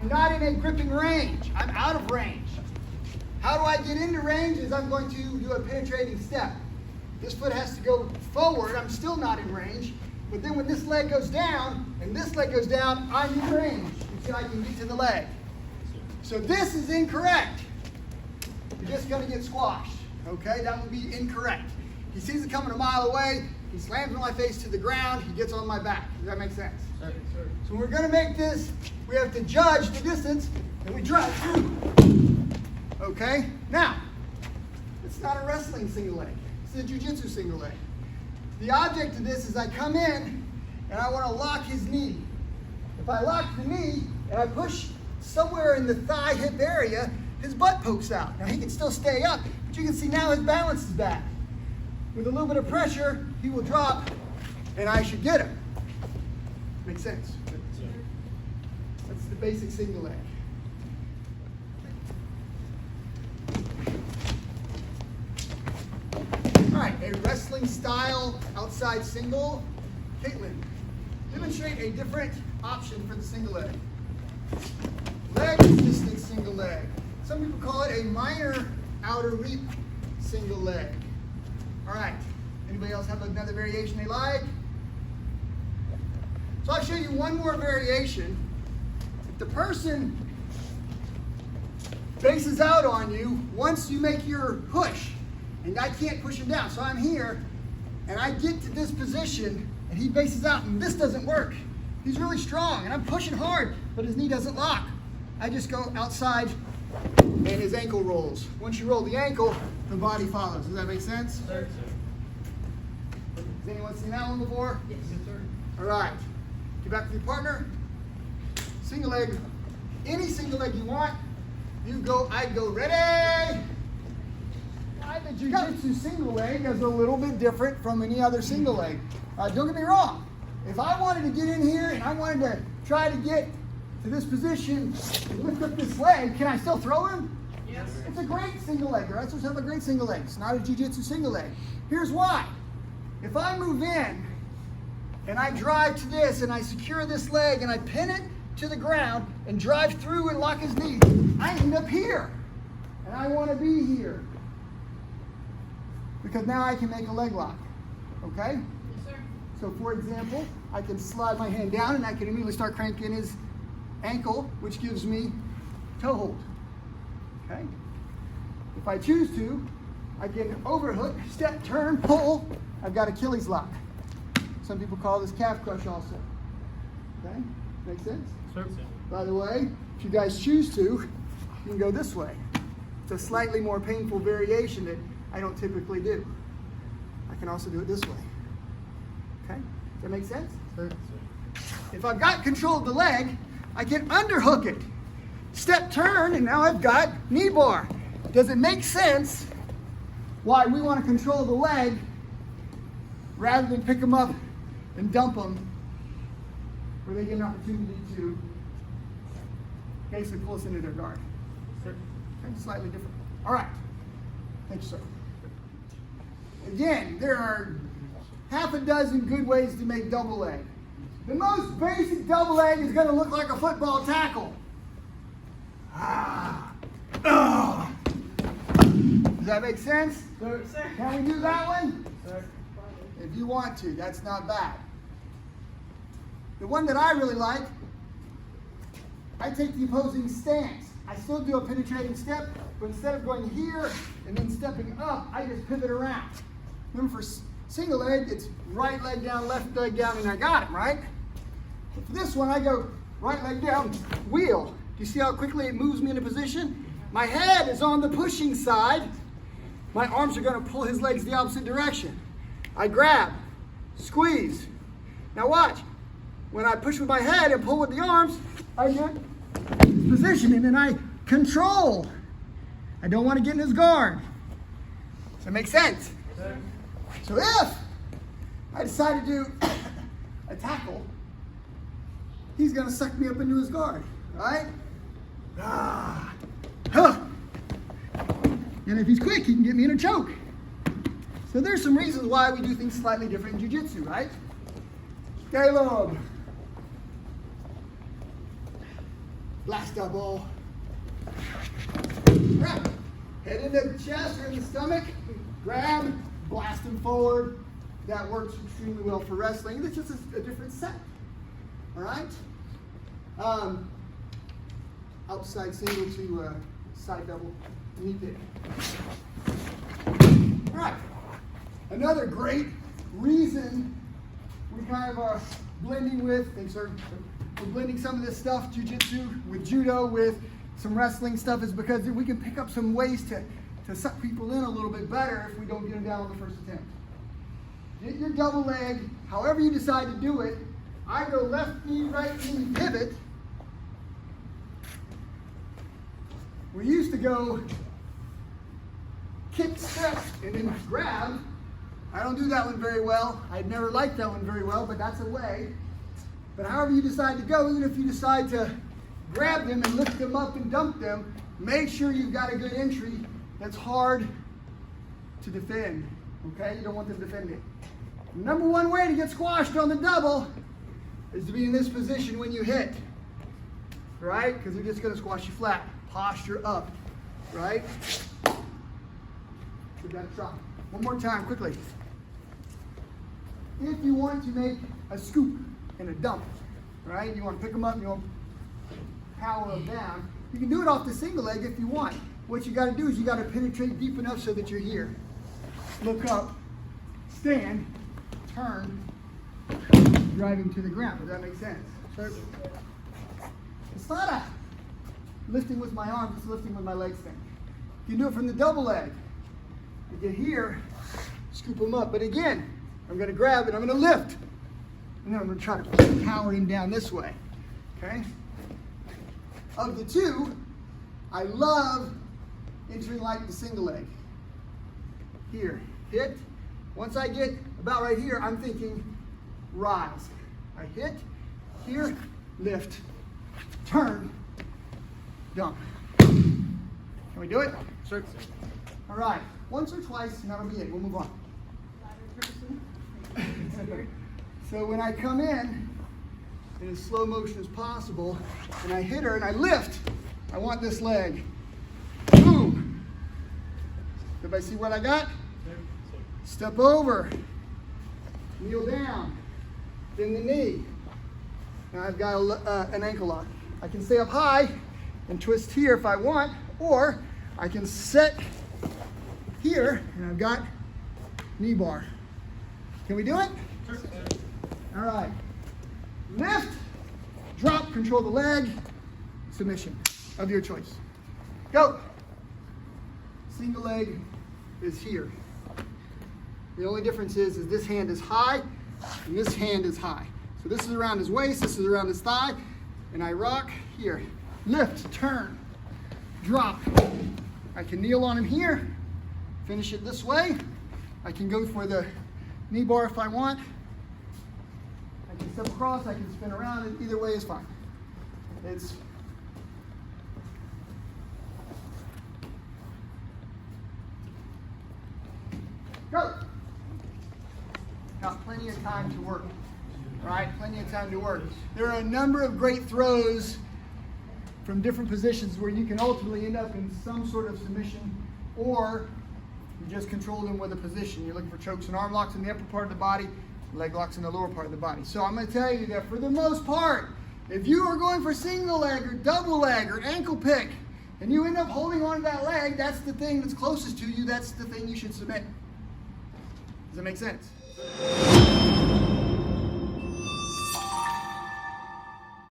not in a gripping range. I'm out of range. How do I get into range? Is I'm going to do a penetrating step. This foot has to go forward. I'm still not in range. But then when this leg goes down and this leg goes down, I'm in range. You see, I can get to the leg. So this is incorrect. You're just going to get squashed. Okay, that would be incorrect. He sees it coming a mile away. He slams my face to the ground. He gets on my back. Does that make sense? Sure. So we're going to make this, we have to judge the distance and we drive through. Okay? Now, it's not a wrestling single leg. It's a Jiu Jitsu single leg. The object of this is I come in and I want to lock his knee. If I lock the knee and I push somewhere in the thigh hip area, his butt pokes out. Now he can still stay up, but you can see now his balance is back. With a little bit of pressure, he will drop and I should get him. Makes sense? That's the basic single leg. All right, a wrestling style outside single. Caitlin, demonstrate a different option for the single leg. Leg assisted single leg. Some people call it a minor outer reap single leg. All right, anybody else have another variation they like? So I'll show you one more variation. If the person bases out on you once you make your push, and I can't push him down, so I'm here, and I get to this position, and he bases out, and this doesn't work. He's really strong, and I'm pushing hard, but his knee doesn't lock. I just go outside, and his ankle rolls. Once you roll the ankle, the body follows. Does that make sense? Sir. Has anyone seen that one before? Yes, sir. All right. Get back to your partner. Single leg. Any single leg you want. You go, I go, ready? The Jiu Jitsu single leg is a little bit different from any other single leg. Don't get me wrong. If I wanted to get in here and I wanted to try to get to this position and lift up this leg, can I still throw him? Yes. It's a great single leg. You're supposed to have a great single leg. It's not a Jiu Jitsu single leg. Here's why. If I move in and I drive to this and I secure this leg and I pin it to the ground and drive through and lock his knee, I end up here. And I want to be here. Because now I can make a leg lock. Okay? Yes, sir. So for example, I can slide my hand down and I can immediately start cranking his ankle, which gives me toe hold. Okay? If I choose to, I can overhook, step, turn, pull. I've got Achilles lock. Some people call this calf crush also. Okay? Make sense? Sir. By the way, if you guys choose to, you can go this way. It's a slightly more painful variation that I don't typically do. I can also do it this way. Okay? Does that make sense? Sir. If I've got control of the leg, I can underhook it. Step, turn, and now I've got knee bar. Does it make sense why we want to control the leg rather than pick them up and dump them where they get an opportunity to basically pull us into their guard? Sir. Okay, slightly different. All right. Thank you, sir. Again, there are half a dozen good ways to make double leg. The most basic double leg is going to look like a football tackle. Does that make sense? Sir. Can we do that one? Sir. If you want to, that's not bad. The one that I really like, I take the opposing stance. I still do a penetrating step, but instead of going here and then stepping up, I just pivot around. Remember, for single leg, it's right leg down, left leg down, and I got him, right? But for this one, I go right leg down, wheel. Do you see how quickly it moves me into position? My head is on the pushing side. My arms are going to pull his legs the opposite direction. I grab, squeeze. Now watch. When I push with my head and pull with the arms, I get position and then I control. I don't want to get in his guard. Does that make sense? Sir. So if I decide to do a tackle, he's going to suck me up into his guard, right? And if he's quick, he can get me in a choke. So there's some reasons why we do things slightly different in Jiu Jitsu, right? Caleb. Blast double. Right. Head in the chest or in the stomach. Grab, blast them forward. That works extremely well for wrestling. It's just a different set. All right? Outside single to side double knee pick. All right. Another great reason we kind of are blending with, we're blending some of this stuff, Jiu-Jitsu with Judo, with some wrestling stuff, is because we can pick up some ways to suck people in a little bit better if we don't get them down on the first attempt. Get your double leg, however you decide to do it. I go left knee, right knee, pivot. We used to go kick, step, and then grab. I don't do that one very well. I'd never liked that one very well, but that's a way. But however you decide to go, even if you decide to grab them and lift them up and dump them, make sure you've got a good entry that's hard to defend. Okay? You don't want them defending. The number one way to get squashed on the double is to be in this position when you hit. Right? Because they're just going to squash you flat. Posture up. Right? Give that a try. One more time, quickly. If you want to make a scoop and a dump, right? You want to pick them up and you want to power them down. You can do it off the single leg if you want. What you got to do is you got to penetrate deep enough so that you're here. Look up, stand, turn, drive him to the ground. Does that make sense? Sure. It's not a lifting with my arms, it's lifting with my legs thing. You can do it from the double leg. You get here, scoop them up. But again, I'm going to grab it, I'm going to lift. And then I'm going to try to power him down this way. Okay? Of the two, I love entering like the single leg. Here, hit. Once I get about right here, I'm thinking rise. I hit, here, lift, turn, dump. Can we do it? Sure. All right. Once or twice, and that'll be it. We'll move on. So when I come in as slow motion as possible, and I hit her and I lift, I want this leg. Boom. Everybody see what I got? Step over. Kneel down. Bend the knee. Now I've got an ankle lock. I can stay up high and twist here if I want, or I can set here, and I've got knee bar. Can we do it? Sure. All right. Lift, drop, control the leg, submission of your choice. Go. Single leg is here. The only difference is this hand is high and this hand is high. So this is around his waist, this is around his thigh, and I rock here. Lift, turn, drop. I can kneel on him here. Finish it this way. I can go for the knee bar if I want. I can step across, I can spin around. Either way is fine. It's go. Got plenty of time to work. Right? Plenty of time to work. There are a number of great throws from different positions where you can ultimately end up in some sort of submission, or you just control them with a position. You're looking for chokes and arm locks in the upper part of the body, leg locks in the lower part of the body. So I'm going to tell you that for the most part, if you are going for single leg or double leg or ankle pick, and you end up holding on to that leg, that's the thing that's closest to you, that's the thing you should submit. Does that make sense?